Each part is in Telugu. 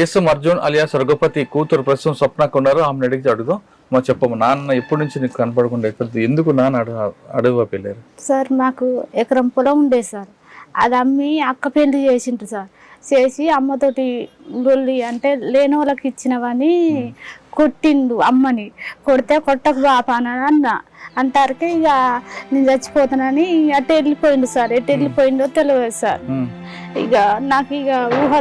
ఏసం అర్జున్ అలియాస్ రఘుపతి కూతురు ప్రస్తుతం స్వప్నకు ఉన్నారు. ఆమెను అడిగి అడుగుదాం. మా చెప్పమ్మ, నాన్న ఎప్పటి నుంచి నీకు కనపడకుండా ఎక్కడ ఎందుకు నాన్న అడవి వెళ్ళారు? సార్ మాకు ఎకరం పొలం ఉండేది సార్. అది అమ్మి అక్క పెళ్లి చేసిండ్రు సార్. చేసి అమ్మతోటి లొల్లి అంటే లేని వాళ్ళకి ఇచ్చినవని కొట్టిండు అమ్మని. కొడితే కొట్టకు బాపా అని అన్న అంటారికి ఇక నేను చచ్చిపోతానని అటు వెళ్ళిపోయిండు సార్. ఎటు వెళ్ళిపోయిండో తెలియదు సార్. ఇక నాకు ఇక ఊహ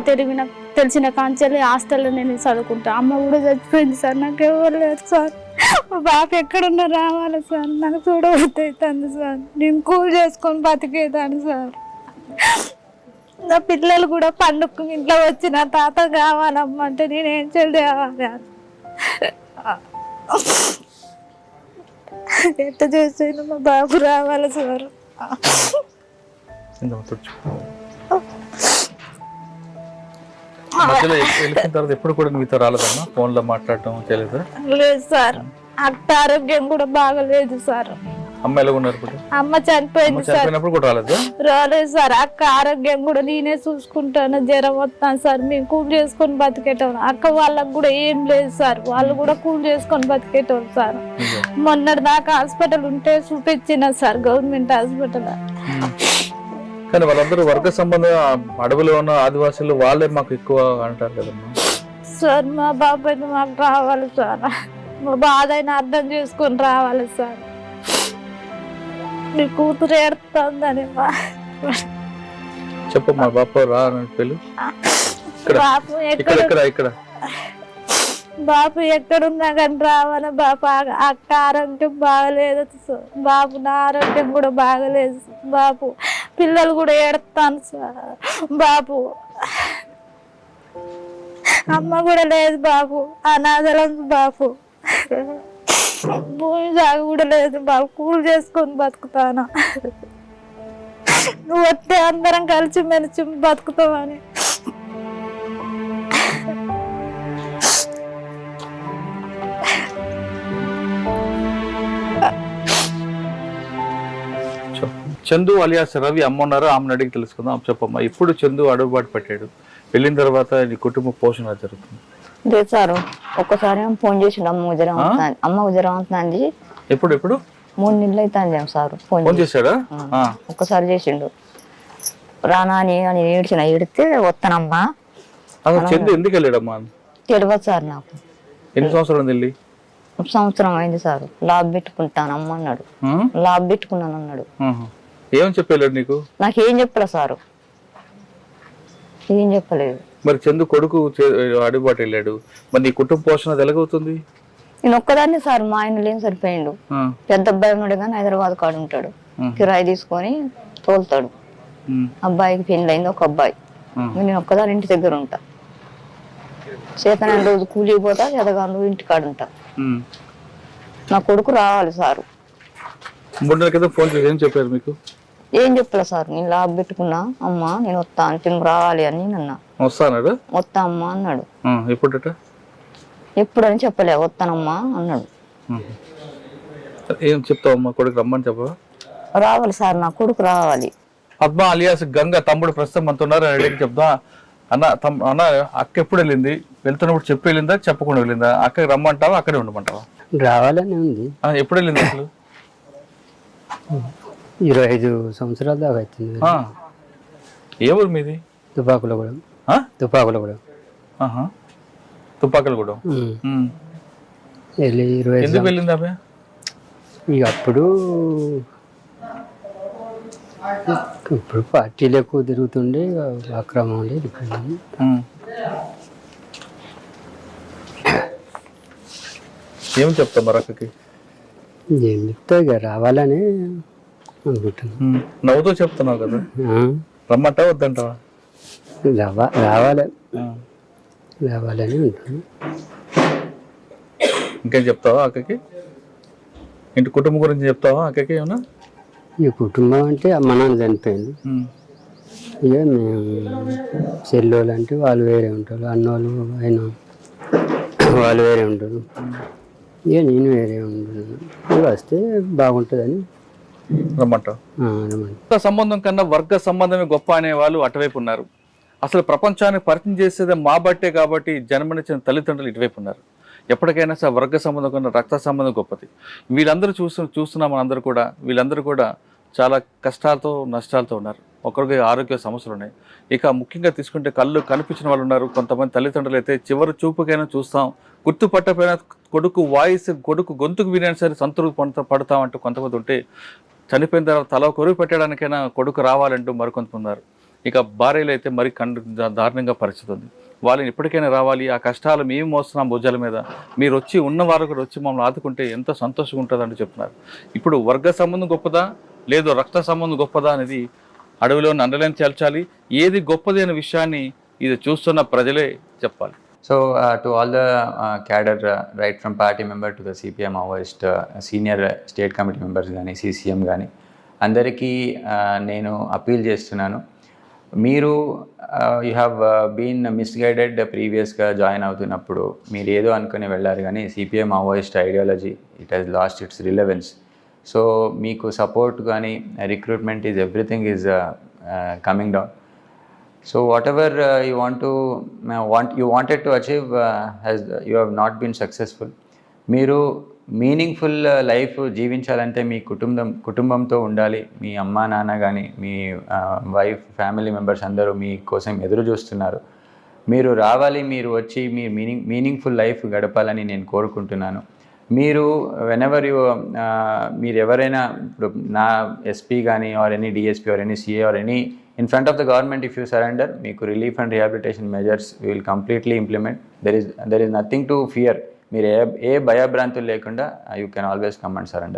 తెలిసిన కాంచెల్లి హాస్టల్లో నేను చదువుకుంటా. అమ్మ కూడా చచ్చిపోయింది సార్. నాకు ఎవరు లేదు సార్. మా బాప ఎక్కడున్నా రావాలి సార్. నాకు చూడబోతుంది సార్. నేను కూల్ చేసుకొని బతికేదాన్ని సార్. నా పిల్లలు కూడా పండుగ ఇంట్లో వచ్చిన తాత కావాలమ్మంటే నేనేం చేయాలి? ఎంత చేసాను మా బాబు రావాలి సార్. ఎప్పుడు కూడా మీతో రాలేదమ్మా? ఫోన్ లో మాట్లాడటం చేయలేదు? లేదు సార్. అక్క ఆరోగ్యం కూడా బాగలేదు సార్. అమ్మ ఎలా ఉన్నారు? అమ్మ చనిపోయింది సార్. రాలేదు సార్. అక్క ఆరోగ్యం కూడా నేనే చూసుకుంటాను. జ్వరం వస్తాను సార్. మేము కూల్ చేసుకొని బతికేటోళ్ళు. అక్క వాళ్ళకు కూడా ఏం లేదు సార్. వాళ్ళు కూడా కూల్ చేసుకొని బతికేటోళ్ళు సార్. మొన్నటి దాకా హాస్పిటల్ ఉంటే చూపించిన సార్, గవర్నమెంట్ హాస్పిటల్. కానీ వాళ్ళందరూ వర్గ సంబంధం అడవిలో ఉన్న ఆదివాసులు వాళ్ళే మాకు ఎక్కువ అంటారు కదమ్మా సార్. మా బాబాయ్ మాకు రావాలి సార్. మా బాధ అయినా అర్థం చేసుకొని రావాలి సార్. నీ కూతురు ఏడుతుందని చెప్పు. మా బాప రా పెళ్ళు బాపు బాపు ఎక్కడున్నా కానీ రావాలి బాపు. అక్క ఆరోగ్యం బాగలేదు బాపు. నా ఆరోగ్యం కూడా బాగలేదు బాపు. పిల్లలు కూడా ఏడుతాను సార్ బాపు. అమ్మ కూడా లేదు బాపు. అనాథలం బాపు. భూమి సాగు కూడా లేదు బాబు. కూల్ చేసుకొని బతుకుతాను. నువ్వు వస్తే అందరం కలిసి మెలిసి బతుకుతామని. చందు అలియాస్ రవి అమ్మ ఉన్నారు. ఆమెను అడిగి తెలుసుకుందాం. చెప్పమ్మా, ఇప్పుడు చందు అడుగుబాటు పెట్టాడు. వెళ్ళిన తర్వాత నీ కుటుంబ పోషణ జరుగుతుంది? లేదు సార్. ఒక్కసారి ఫోన్ చేసిండు. అమ్మకు జ్వరం అవుతుంది. ఎప్పుడు 3 నెలలు అవుతుంది సార్. ఫోన్ చేశాడా? ఒక్కసారి చేసిండు. రానా అని ఏడితే వస్తానమ్మా. చందు ఎందుకు వెళ్ళాడమ్మా? తెలియదు సార్ నాకు. ఎన్ని సంవత్సరాలు వెళ్ళి? సంవత్సరం అయింది సార్. లాబ్ పెట్టుకుంటానమ్మ అన్నాడు. లాబ్ పెట్టుకున్నాను అన్నాడు. ఏమని చెప్పాడు నీకు? నాకేం చెప్పలే సారు. ఏం చెప్పలేదు. మరి చందు కొడుకు అడుగుబాటు వెళ్ళాడు. మరి నీ కుటుంబ పోషణ ఎలాగవుతుంది? నేను ఒక్కదాన్ని సార్. మా ఆయన లేని సరిపోయిండు. పెద్ద అబ్బాయి ఉన్నాడు కానీ హైదరాబాద్ కాడు ఉంటాడు. కిరాయి తీసుకొని తోలుతాడు. అబ్బాయికి పెళ్లి అయింది. ఒక అబ్బాయి. నేను ఒక్కదాని ఇంటి దగ్గర ఉంటా. చేతన రోజు కూలికి పోతా. ఎదగాను ఇంటి కాడు ఉంటా. నా కొడుకు రావాలి సారు. 3 నెలల క్రితం ఫోన్ చేసి ఏం చెప్పారు మీకు? ఏం చెప్పలే సార్. నేను లాభ పెట్టుకున్నా. అమ్మా నేను వస్తా అంటే రావాలి అని అన్నా. వస్తాడు? వస్తా అమ్మా అన్నాడు. ఎప్పుడని చెప్పలే. వస్తానమ్మా అన్నాడు. ఏం చెప్తావమ్మా? కొడుకు రమ్మని చెప్పవా? రావాలి సార్. నా కొడుకు రావాలి. పద్మ అలియాస్ గంగ తమ్ముడు ప్రస్తుతం మనతో ఉన్నారు. అడిగి చెప్తా. అన్న అక్క ఎప్పుడు వెళ్ళింది? వెళ్తున్నప్పుడు చెప్పి వెళ్ళిందా చెప్పకుండా వెళ్ళిందా? అక్కకి రమ్మంటావా అక్కడే ఉండమంటావా? రావాలని ఉంది. ఎప్పుడు వెళ్ళింది అసలు? 25 సంవత్సరాల దాకా అవుతుంది. ఏ ఊరు మీది? తుపాకులగూడెం. వెళ్ళి 20. ఎందుకు వెళ్ళింది ఆమె? ఇక అప్పుడు పార్టీలు ఎక్కువ తిరుగుతుండే. అక్రమం ఏం చెప్తా మరి అక్కకి? ఏం చెప్తా? ఇక రావాలని అనుకుంటున్నాను. నవ్వుతో చెప్తున్నావు కదా. రమ్మంటావా వద్దంటావా? రావాలని ఉంటుంది. ఇంకేం చెప్తావా అక్కకి? ఇంటి కుటుంబం గురించి చెప్తావా అక్కకి ఏమన్నా? ఈ కుటుంబం అంటే అమ్మ నాన్న చనిపోయింది. ఇక మేము చెల్లోళ్ళు అంటే వాళ్ళు వేరే ఉంటారు. అన్నోళ్ళు ఆయన వాళ్ళు వేరే ఉంటారు. ఇక నేను వేరే ఉంటాను. వస్తే బాగుంటుందని రమ్మంటావు. సంబంధం కన్నా వర్గ సంబంధమే గొప్ప అనే వాళ్ళు అటువైపు ఉన్నారు. అసలు ప్రపంచానికి పరిచయం చేసేది మా బట్టే కాబట్టి జన్మనిచ్చిన తల్లిదండ్రులు ఇటువైపు ఉన్నారు. ఎప్పటికైనా సరే వర్గ సంబంధం కన్నా రక్త సంబంధం గొప్పది. వీళ్ళందరూ చూస్తున్నాం మనందరూ కూడా, వీళ్ళందరూ కూడా చాలా కష్టాలతో నష్టాలతో ఉన్నారు. ఒకరికి ఆరోగ్య సమస్యలు ఉన్నాయి. ఇక ముఖ్యంగా తీసుకుంటే కళ్ళు కనిపించిన వాళ్ళు ఉన్నారు. కొంతమంది తల్లిదండ్రులు అయితే చివరి చూపుకైనా చూస్తాం, గుర్తుపట్టపోయినా కొడుకు వాయిస్, కొడుకు గొంతుకు వినైనా సరే సంతృప్తి పడతాం అంటూ కొంతమంది ఉంటే, చనిపోయిన తర్వాత తల కొరువు పెట్టడానికైనా కొడుకు రావాలంటూ మరికొంతమంది ఉన్నారు. ఇక భార్యలు అయితే మరి దారుణంగా పరిస్థితి ఉంది. వాళ్ళని ఇప్పటికైనా రావాలి, ఆ కష్టాలు మేము మోస్తున్నాం భుజాల మీద, మీరు వచ్చి ఉన్నవారు కూడా వచ్చి మమ్మల్ని ఆదుకుంటే ఎంతో సంతోషంగా ఉంటుందంటూ చెప్తున్నారు. ఇప్పుడు వర్గ సంబంధం గొప్పదా లేదు రక్త సంబంధం గొప్పదా అనేది అడవిలో అండర్లైన్ చేల్చాలి. ఏది గొప్పది అనే విషయాన్ని ఇది చూస్తున్న ప్రజలే చెప్పాలి. So to all the cadre, right from party member to the CPM Maoist, senior state committee members కానీ CCM కానీ అందరికీ నేను అపీల్ చేస్తున్నాను. మీరు యూ హ్యావ్ బీన్ మిస్గైడెడ్ ప్రీవియస్గా జాయిన్ అవుతున్నప్పుడు మీరు ఏదో అనుకుని వెళ్ళారు, కానీ CPM Maoist ideology it has lost its relevance. So మీకు సపోర్ట్ కానీ recruitment is everything is coming down. So whatever you wanted to achieve you have not been successful. మీరు మీనింగ్ఫుల్ లైఫ్ జీవించాలంటే మీ కుటుంబంతో ఉండాలి. మీ అమ్మా నాన్న కానీ మీ వైఫ్ ఫ్యామిలీ మెంబర్స్ అందరూ మీ కోసం ఎదురు చూస్తున్నారు. మీరు రావాలి, మీరు వచ్చి మీ మీనింగ్ఫుల్ లైఫ్ గడపాలని నేను కోరుకుంటున్నాను. మీరు వెనెవర్ మీరు ఎవరైనా ఇప్పుడు నా ఎస్పీ కానీ or any DSP or any CA or any in front of the government, if you surrender, meeku relief and rehabilitation measures we will completely implement. There is nothing to fear. Meer ఏ భయభ్రాంతులు లేకుండా you can always come and surrender.